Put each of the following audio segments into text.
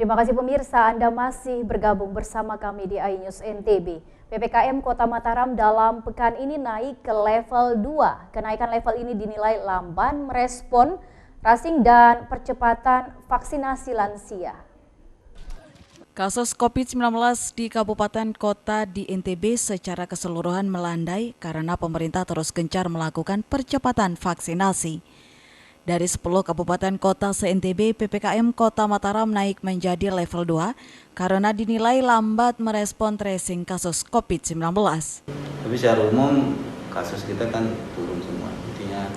Terima kasih pemirsa, Anda masih bergabung bersama kami di iNews NTB. PPKM Kota Mataram dalam pekan ini naik ke level 2. Kenaikan level ini dinilai lamban merespon tracing dan percepatan vaksinasi lansia. Kasus COVID-19 di kabupaten kota di NTB secara keseluruhan melandai karena pemerintah terus gencar melakukan percepatan vaksinasi. Dari 10 kabupaten kota se-NTB, PPKM Kota Mataram naik menjadi level 2 karena dinilai lambat merespon tracing kasus COVID-19. Tapi secara umum kasus kita kan turun semua. Intinya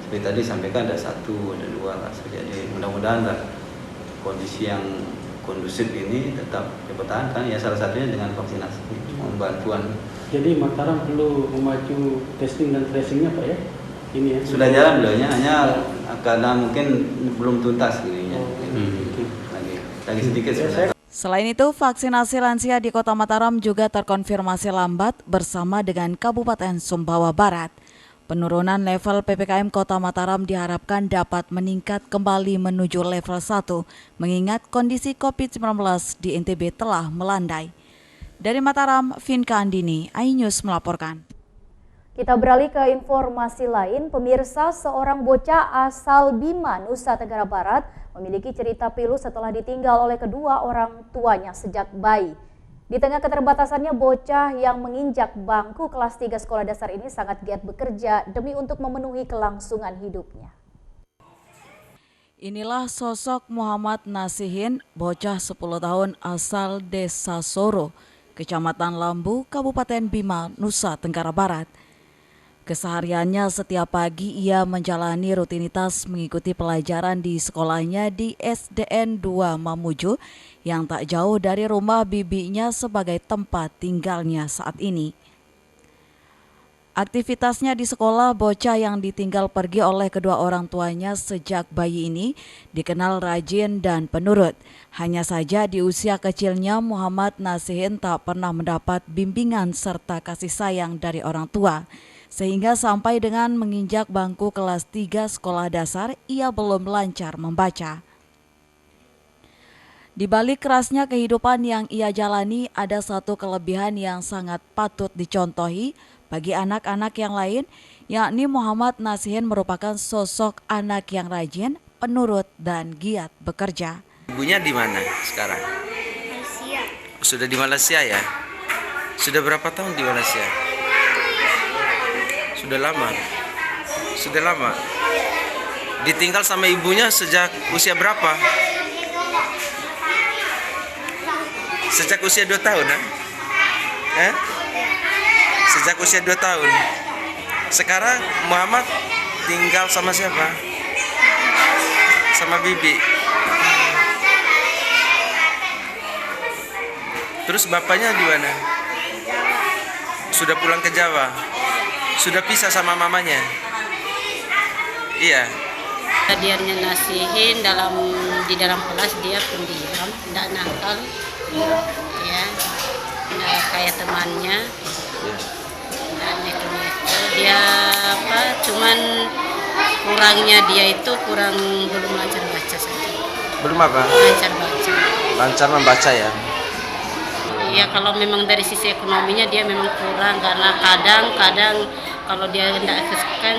seperti tadi sampaikan ada 1, ada 2 kasus. Jadi mudah-mudahan kondisi yang kondusif ini tetap dipertahankan, ya salah satunya dengan vaksinasi, bantuan. Jadi Mataram perlu memacu testing dan tracingnya Pak ya? Ini ya? Sudah jalan belumnya, hanya karena mungkin belum tuntas gininya. Lagi sedikit sebenarnya. Selain itu, vaksinasi lansia di Kota Mataram juga terkonfirmasi lambat bersama dengan Kabupaten Sumbawa Barat. Penurunan level PPKM Kota Mataram diharapkan dapat meningkat kembali menuju level 1, mengingat kondisi COVID-19 di NTB telah melandai. Dari Mataram, Vinka Andini, iNews melaporkan. Kita beralih ke informasi lain. Pemirsa, seorang bocah asal Bima, Nusa Tenggara Barat memiliki cerita pilu setelah ditinggal oleh kedua orang tuanya sejak bayi. Di tengah keterbatasannya, bocah yang menginjak bangku kelas 3 sekolah dasar ini sangat giat bekerja demi untuk memenuhi kelangsungan hidupnya. Inilah sosok Muhammad Nasihin, bocah 10 tahun asal Desa Soro, Kecamatan Lambu, Kabupaten Bima, Nusa Tenggara Barat. Kesehariannya setiap pagi ia menjalani rutinitas mengikuti pelajaran di sekolahnya di SDN 2 Mamuju yang tak jauh dari rumah bibinya sebagai tempat tinggalnya saat ini. Aktivitasnya di sekolah, bocah yang ditinggal pergi oleh kedua orang tuanya sejak bayi ini dikenal rajin dan penurut. Hanya saja di usia kecilnya Muhammad Nasihin tak pernah mendapat bimbingan serta kasih sayang dari orang tua. Sehingga sampai dengan menginjak bangku kelas 3 sekolah dasar, ia belum lancar membaca. Di balik kerasnya kehidupan yang ia jalani, ada satu kelebihan yang sangat patut dicontohi bagi anak-anak yang lain, yakni Muhammad Nasihin merupakan sosok anak yang rajin, penurut, dan giat bekerja. Ibunya di mana sekarang? Malaysia. Sudah di Malaysia ya? Sudah berapa tahun di Malaysia? Sudah lama. Sudah lama. Ditinggal sama ibunya sejak usia berapa? Sejak usia 2 tahun, Sejak usia 2 tahun. Sekarang Muhammad tinggal sama siapa? Sama bibi. Terus bapaknya di mana? Sudah pulang ke Jawa. Sudah pisah sama mamanya. Iya. Dianya Nasihin di dalam kelas dia pendiam, tidak nakal, ya, tidak kayak temannya, dan neko-neko. Dia cuman kurangnya dia itu belum lancar baca saja. Belum apa? Lancar baca. Lancar membaca ya. Ya kalau memang dari sisi ekonominya dia memang kurang karena kadang-kadang kalau dia tidak kan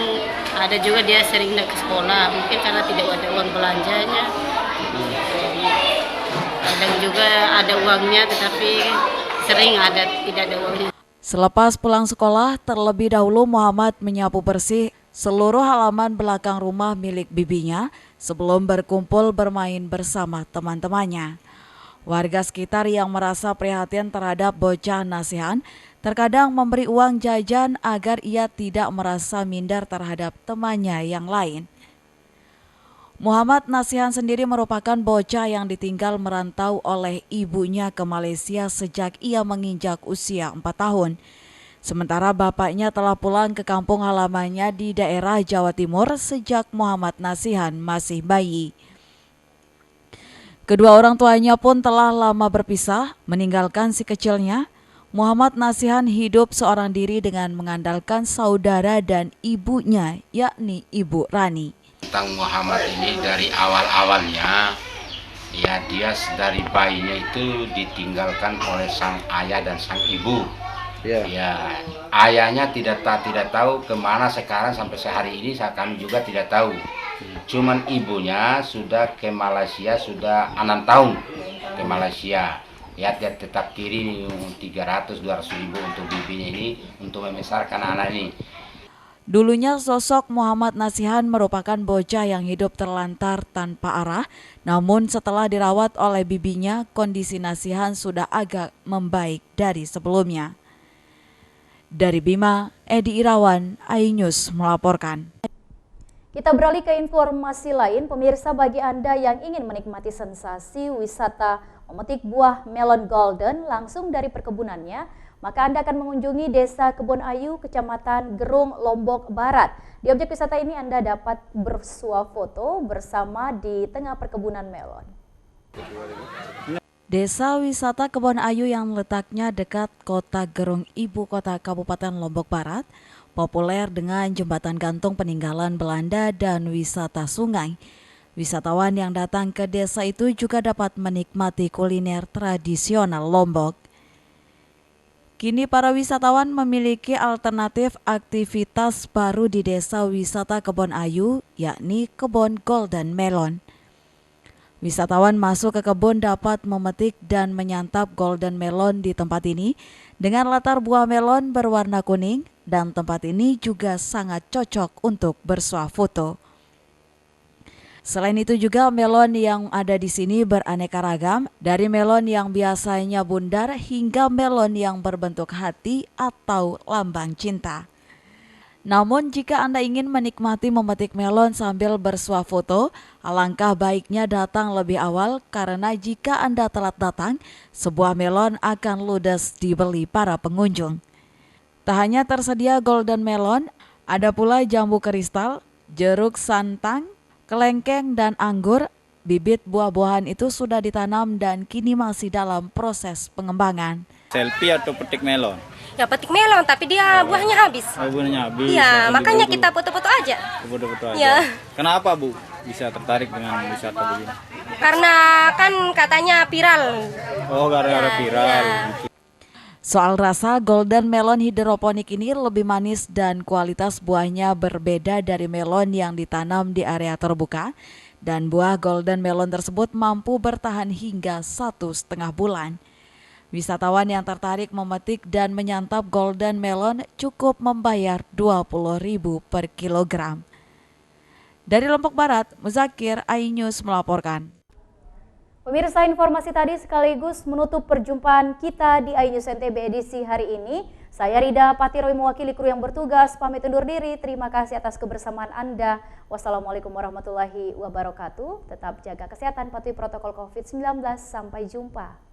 ada juga dia sering tidak ke sekolah mungkin karena tidak ada uang belanjanya. Kadang juga ada uangnya tetapi sering tidak ada uangnya. Selepas pulang sekolah, terlebih dahulu Muhammad menyapu bersih seluruh halaman belakang rumah milik bibinya sebelum berkumpul bermain bersama teman-temannya. Warga sekitar yang merasa prihatin terhadap bocah Nasihan terkadang memberi uang jajan agar ia tidak merasa minder terhadap temannya yang lain. Muhammad Nasihan sendiri merupakan bocah yang ditinggal merantau oleh ibunya ke Malaysia sejak ia menginjak usia 4 tahun. Sementara bapaknya telah pulang ke kampung halamannya di daerah Jawa Timur sejak Muhammad Nasihan masih bayi. Kedua orang tuanya pun telah lama berpisah, meninggalkan si kecilnya. Muhammad Nasihan hidup seorang diri dengan mengandalkan saudara dan ibunya, yakni Ibu Rani. Tentang Muhammad ini dari awal-awalnya Ya, dia dari bayinya itu ditinggalkan oleh sang ayah dan sang ibu. Ya, ayahnya tidak tahu kemana sekarang sampai sehari ini, kami juga tidak tahu. Cuman ibunya sudah ke Malaysia, sudah 6 tahun ke Malaysia. Ya, dia tetap kirim 300-200 ribu untuk bibinya ini untuk membesarkan anak ini. Dulunya sosok Muhammad Nasihan merupakan bocah yang hidup terlantar tanpa arah, namun setelah dirawat oleh bibinya, kondisi Nasihan sudah agak membaik dari sebelumnya. Dari Bima, Edi Irawan, iNews melaporkan. Kita beralih ke informasi lain, pemirsa, bagi Anda yang ingin menikmati sensasi wisata memetik buah melon golden langsung dari perkebunannya, maka Anda akan mengunjungi Desa Kebon Ayu, Kecamatan Gerung, Lombok Barat. Di objek wisata ini Anda dapat bersuah foto bersama di tengah perkebunan melon. Desa wisata Kebon Ayu yang letaknya dekat kota Gerung, ibu kota Kabupaten Lombok Barat, populer dengan jembatan gantung peninggalan Belanda dan wisata sungai. Wisatawan yang datang ke desa itu juga dapat menikmati kuliner tradisional Lombok. Kini para wisatawan memiliki alternatif aktivitas baru di desa wisata Kebon Ayu, yakni kebun Golden Melon. Wisatawan masuk ke kebun dapat memetik dan menyantap golden melon di tempat ini dengan latar buah melon berwarna kuning, dan tempat ini juga sangat cocok untuk bersuah foto. Selain itu juga melon yang ada di sini beraneka ragam, dari melon yang biasanya bundar hingga melon yang berbentuk hati atau lambang cinta. Namun jika Anda ingin menikmati memetik melon sambil bersuah foto, alangkah baiknya datang lebih awal karena jika Anda telat datang, sebuah melon akan ludes dibeli para pengunjung. Tak hanya tersedia golden melon, ada pula jambu kristal, jeruk santang, kelengkeng, dan anggur. Bibit buah-buahan itu sudah ditanam dan kini masih dalam proses pengembangan. Selfie atau petik melon? Ya petik melon, tapi dia buahnya habis. Oh, buahnya habis. Iya, makanya kita foto-foto aja. Foto-foto aja. Ya. Kenapa Bu bisa tertarik dengan wisata begini? Karena kan katanya viral. Oh, gara-gara viral. Ya. Soal rasa, golden melon hidroponik ini lebih manis dan kualitas buahnya berbeda dari melon yang ditanam di area terbuka, dan buah golden melon tersebut mampu bertahan hingga 1,5 bulan. Wisatawan yang tertarik memetik dan menyantap golden melon cukup membayar Rp20.000 per kilogram. Dari Lombok Barat, Muzakir, iNews melaporkan. Pemirsa, informasi tadi sekaligus menutup perjumpaan kita di iNews NTB edisi hari ini. Saya Rida Patiroy mewakili kru yang bertugas, pamit undur diri. Terima kasih atas kebersamaan Anda. Wassalamualaikum warahmatullahi wabarakatuh. Tetap jaga kesehatan, patuhi protokol COVID-19. Sampai jumpa.